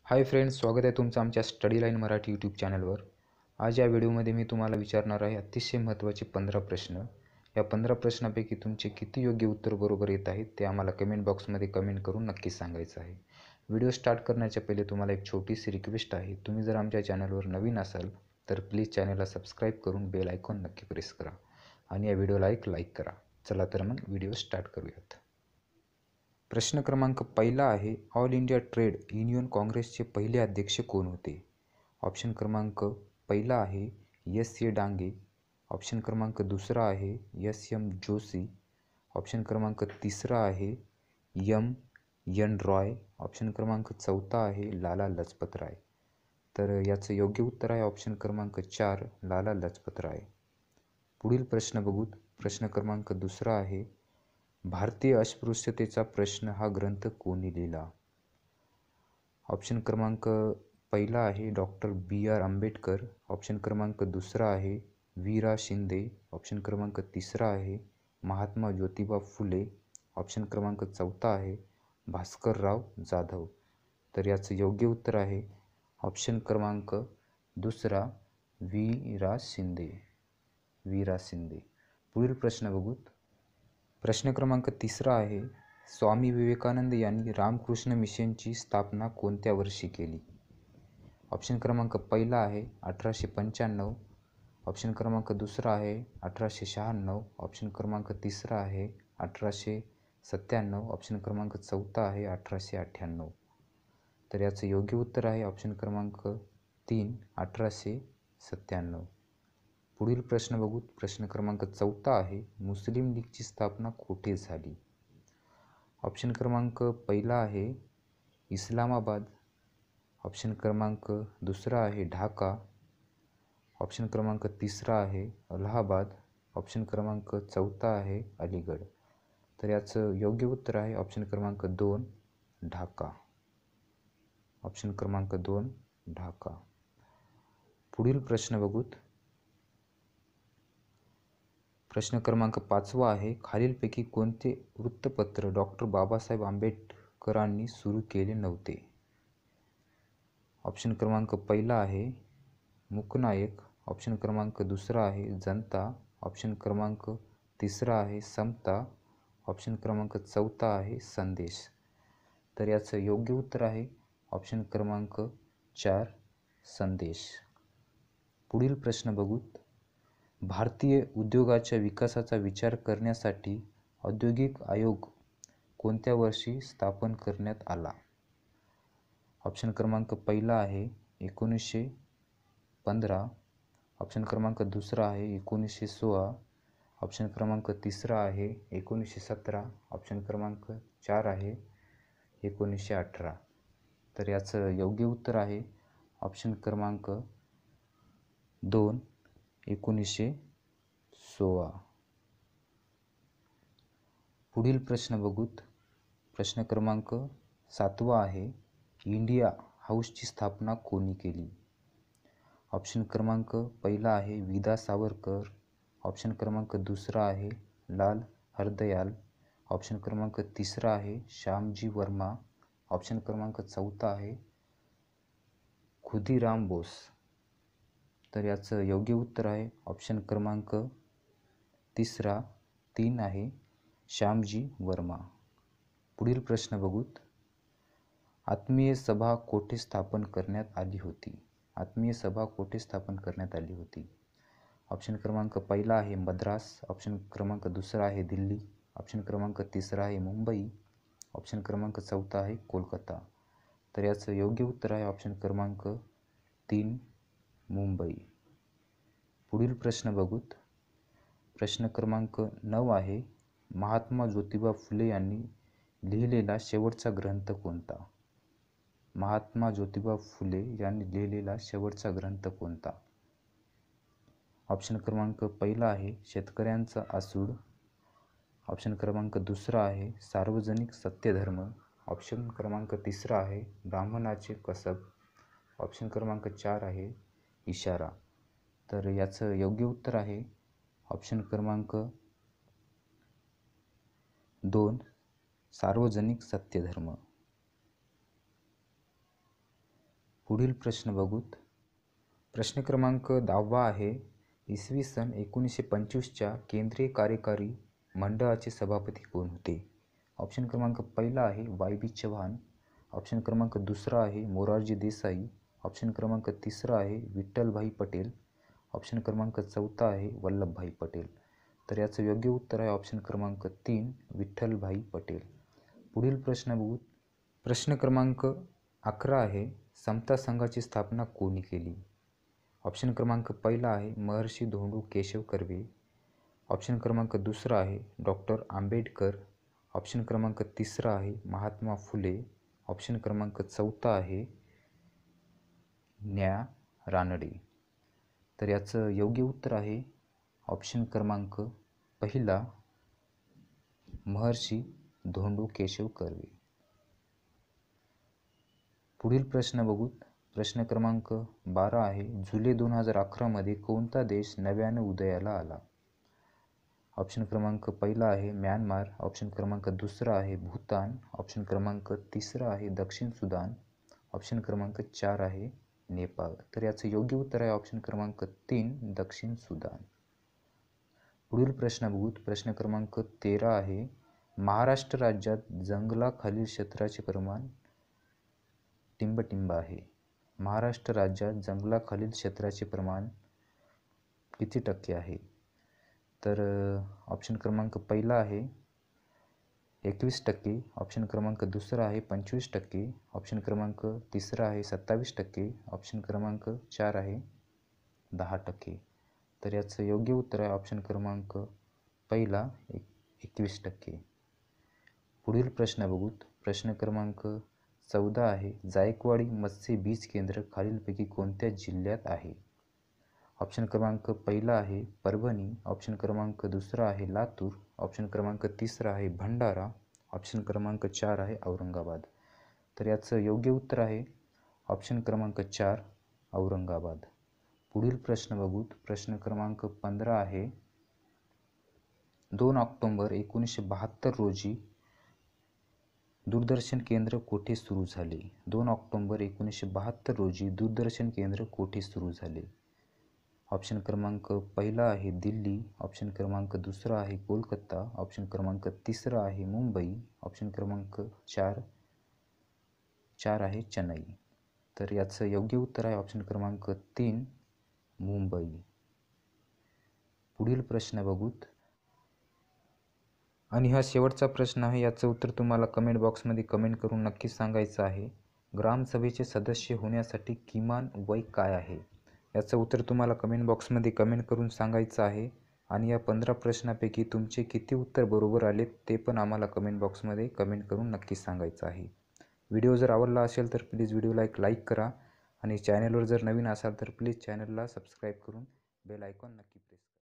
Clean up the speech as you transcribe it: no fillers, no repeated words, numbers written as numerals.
Hi friends, स्वागत आहे तुमचं आमच्या स्टडी लाईन मराठी यूट्यूब चॅनलवर। आज या व्हिडिओमध्ये मी तुम्हाला विचारणार आहे अतिशय महत्त्वाचे 15 प्रश्न। या 15 प्रश्नांपैकी तुमचे किती योग्य उत्तर बरोबर येत आहेत ते आम्हाला कमेंट बॉक्समध्ये कमेंट करून नक्की सांगायचं आहे। व्हिडिओ स्टार्ट करण्याच्या पहिले तुम्हाला एक छोटीशी रिक्वेस्ट आहे, तुम्ही जर आमच्या चॅनलवर नवीन असाल तर प्लीज चॅनलला सबस्क्राईब करून बेल आयकॉन नक्की प्रेस करा आणि या व्हिडिओला एक लाईक करा। चला तर मग व्हिडिओ स्टार्ट करूयात। प्रश्न क्रमांक पहिला आहे, ऑल इंडिया ट्रेड युनियन काँग्रेसचे पहिले अध्यक्ष कोण होते? ऑप्शन क्रमांक पहिला आहे S.A. डांगे, ऑप्शन क्रमांक दुसरा आहे S.M. जोशी, ऑप्शन क्रमांक तिसरा आहे M.N. रॉय, ऑप्शन क्रमांक चौथा आहे लाला लजपत राय। तर याचं योग्य उत्तर आहे ऑप्शन क्रमांक 4 लाला लजपत राय। पुढील प्रश्न बघू। प्रश्न क्रमांक दुसरा आहे, भारतीय अस्पृश्यतेचा प्रश्न हा ग्रंथ कोणी लिहिला? ऑप्शन क्रमांक पहिला आहे डॉक्टर B.R. आंबेडकर, ऑप्शन क्रमांक दुसरा आहे वी.रा. शिंदे, ऑप्शन क्रमांक तिसरा आहे महात्मा ज्योतिबा फुले, ऑप्शन क्रमांक चौथा आहे भास्करराव जाधव। तर याचं योग्य उत्तर आहे ऑप्शन क्रमांक दुसरा वी.रा. शिंदे, वी.रा. शिंदे। पुढील प्रश्न बघू। प्रश्न क्रमांक तिसरा आहे, स्वामी विवेकानंद यांनी रामकृष्ण मिशनची स्थापना कोणत्या वर्षी केली? ऑप्शन क्रमांक पहिला आहे 1895, ऑप्शन क्रमांक दुसरा आहे 1896, ऑप्शन क्रमांक तिसरा आहे 1897, ऑप्शन क्रमांक चौथा आहे 1898। तर याचं योग्य उत्तर आहे ऑप्शन क्रमांक 3 1897। पुढील प्रश्न बघू। प्रश्न क्रमांक चौथा आहे, मुस्लिम लीगची स्थापना कुठे झाली? ऑप्शन क्रमांक पहिला आहे इस्लामाबाद, ऑप्शन क्रमांक दुसरा आहे ढाका, ऑप्शन क्रमांक तिसरा आहे अलाहाबाद, ऑप्शन क्रमांक चौथा आहे अलीगढ। तर याचं योग्य उत्तर आहे ऑप्शन क्रमांक 2 ढाका, ऑप्शन क्रमांक 2 ढाका। पुढील प्रश्न बघू। प्रश्न क्रमांक 5 आहे, खालीलपैकी कोणते वृत्तपत्र डॉक्टर बाबासाहेब आंबेडकरांनी सुरू केले नव्हते? ऑप्शन क्रमांक पहिला आहे मूकनायक, ऑप्शन क्रमांक दुसरा आहे जनता, ऑप्शन क्रमांक तिसरा आहे समता, ऑप्शन क्रमांक चौथा आहे संदेश। तर याचं योग्य उत्तर आहे ऑप्शन क्रमांक 4 संदेश। पुढील प्रश्न बघू। भारतीय उद्योगाच्या विकासाचा विचार करण्यासाठी औद्योगिक आयोग कोणत्या वर्षी स्थापन करण्यात आला? ऑप्शन क्रमांक पहिला आहे 1915, ऑप्शन क्रमांक दुसरा आहे 1916, ऑप्शन क्रमांक तिसरा आहे 1917, ऑप्शन क्रमांक 4 आहे 1918। तर याचं योग्य उत्तर आहे ऑप्शन क्रमांक 2 1916। पुढील प्रश्न बघू। प्रश्न क्रमांक 7 आहे, इंडिया हाऊसची स्थापना कोणी केली? ऑप्शन क्रमांक पहिला आहे विदा सावरकर, ऑप्शन क्रमांक दुसरा आहे लाल हरदयाल, ऑप्शन क्रमांक तिसरा आहे श्यामजी वर्मा, ऑप्शन क्रमांक चौथा आहे खुदीराम बोस। तर याचं योग्य उत्तर आहे ऑप्शन क्रमांक तिसरा 3 आहे श्यामजी वर्मा। पुढील प्रश्न बघू। आत्मीय सभा कोठे स्थापन करण्यात आली होती? आत्मीय सभा कोठे स्थापन करण्यात आली होती? ऑप्शन क्रमांक पहिला आहे मद्रास, ऑप्शन क्रमांक दुसरा आहे दिल्ली, ऑप्शन क्रमांक तिसरा आहे मुंबई, ऑप्शन क्रमांक चौथा आहे कोलकाता। तर याचं योग्य उत्तर आहे ऑप्शन क्रमांक 3 मुंबई। पुढील प्रश्न बघू। प्रश्न क्रमांक 9 आहे, महात्मा ज्योतिबा फुले यांनी लिहिलेला शेवटचा ग्रंथ कोणता? महात्मा ज्योतिबा फुले यांनी लिहिलेला शेवटचा ग्रंथ कोणता? ऑप्शन क्रमांक पहिला आहे शेतकऱ्यांचा आसूड, ऑप्शन क्रमांक दुसरा आहे सार्वजनिक सत्यधर्म, ऑप्शन क्रमांक तिसरा आहे ब्राह्मणाचे कसब, ऑप्शन क्रमांक 4 आहे इशारा। तर याचं योग्य उत्तर आहे ऑप्शन क्रमांक 2 सार्वजनिक सत्यधर्म। पुढील प्रश्न बघूत. प्रश्न क्रमांक 10 आहे. इसवी सन 1925च्या केंद्रीय कार्यकारी मंडळाचे सभापती कोण होते? ऑप्शन क्रमांक पहिला आहे वाय.बी. चव्हाण. ऑप्शन क्रमांक दुसरा आहे मोरारजी देसाई. ऑप्शन क्रमांक तिसरा आहे विठ्ठलभाई पटेल. ऑप्शन क्रमांक चौथा आहे वल्लभभाई पटेल. तर याचं योग्य उत्तर आहे ऑप्शन क्रमांक 3 विठ्ठलभाई पटेल. पुढील प्रश्न बघू. प्रश्न क्रमांक 11 आहे. समता संघाची स्थापना कोणी केली? ऑप्शन क्रमांक पहिला आहे महर्षी धोंडू केशव कर्वे. ऑप्शन क्रमांक दुसरा आहे डॉक्टर आंबेडकर. ऑप्शन क्रमांक तिसरा आहे महात्मा फुले. ऑप्शन क्रमांक चौथा आहे न्या रानडे. तर याचं योग्य उत्तर आहे ऑप्शन क्रमांक पहिला महर्षी धोंडू केशव कर्वे. पुढील प्रश्न बघू. प्रश्न क्रमांक 12 आहे. जुलै 2011 मध्ये कोणता देश नव्यानं उदयाला आला? ऑप्शन क्रमांक पहिला आहे म्यानमार. ऑप्शन क्रमांक दुसरा आहे भूतान. ऑप्शन क्रमांक तिसरा आहे दक्षिण सुदान. ऑप्शन क्रमांक 4 आहे नेपाळ. तर याचं योग्य उत्तर आहे ऑप्शन क्रमांक 3 दक्षिण सुदान. पुढील प्रश्न बघू. प्रश्न क्रमांक 13 आहे. महाराष्ट्र राज्यात जंगलाखालील क्षेत्राचे प्रमाण टिंबटिंब आहे. महाराष्ट्र राज्यात जंगलाखालील क्षेत्राचे प्रमाण किती टक्के आहे? तर ऑप्शन क्रमांक पहिला आहे 21%. ऑप्शन क्रमांक दुसरा आहे 25%. ऑप्शन क्रमांक तिसरा आहे 27%. ऑप्शन क्रमांक 4 आहे 10%. तर याचं योग्य उत्तर आहे ऑप्शन क्रमांक पहिला 21%. पुढील प्रश्न बघू. प्रश्न क्रमांक 14 आहे. जायकवाडी मत्स्य बीज केंद्र खालीलपैकी कोणत्या जिल्ह्यात आहे? ऑप्शन क्रमांक पहिला आहे परभणी. ऑप्शन क्रमांक दुसरा आहे लातूर. ऑप्शन क्रमांक तिसरा आहे भंडारा. ऑप्शन क्रमांक 4 आहे औरंगाबाद. तर याचं योग्य उत्तर आहे ऑप्शन क्रमांक 4 औरंगाबाद. पुढील प्रश्न बघू. प्रश्न क्रमांक 15 आहे. 2 ऑक्टोबर 1972 रोजी दूरदर्शन केंद्र कोठे सुरू झाले? 2 ऑक्टोबर 1972 रोजी दूरदर्शन केंद्र कोठे सुरू झाले? ऑप्शन क्रमांक पहिला आहे दिल्ली. ऑप्शन क्रमांक दुसरा आहे कोलकाता. ऑप्शन क्रमांक तिसरा आहे मुंबई. ऑप्शन क्रमांक 4 आहे चेन्नई. तर याचं योग्य उत्तर आहे ऑप्शन क्रमांक 3 मुंबई. पुढील प्रश्न बघूत. आणि हा शेवटचा प्रश्न आहे. याचं उत्तर तुम्हाला कमेंट बॉक्समध्ये कमेंट करून नक्कीच सांगायचं आहे. ग्रामसभेचे सदस्य होण्यासाठी किमान वय काय आहे? याचं उत्तर तुम्हाला कमेंट बॉक्समध्ये कमेंट करून सांगायचं आहे. आणि या 15 प्रश्नापैकी तुमचे किती उत्तर बरोबर आले ते पण आम्हाला कमेंट बॉक्समध्ये कमेंट करून नक्कीच सांगायचं आहे. व्हिडिओ जर आवडला असेल तर प्लीज व्हिडिओला एक लाईक करा. आणि चॅनलवर जर नवीन असाल तर प्लीज चॅनलला सबस्क्राईब करून बेल आयकॉन नक्की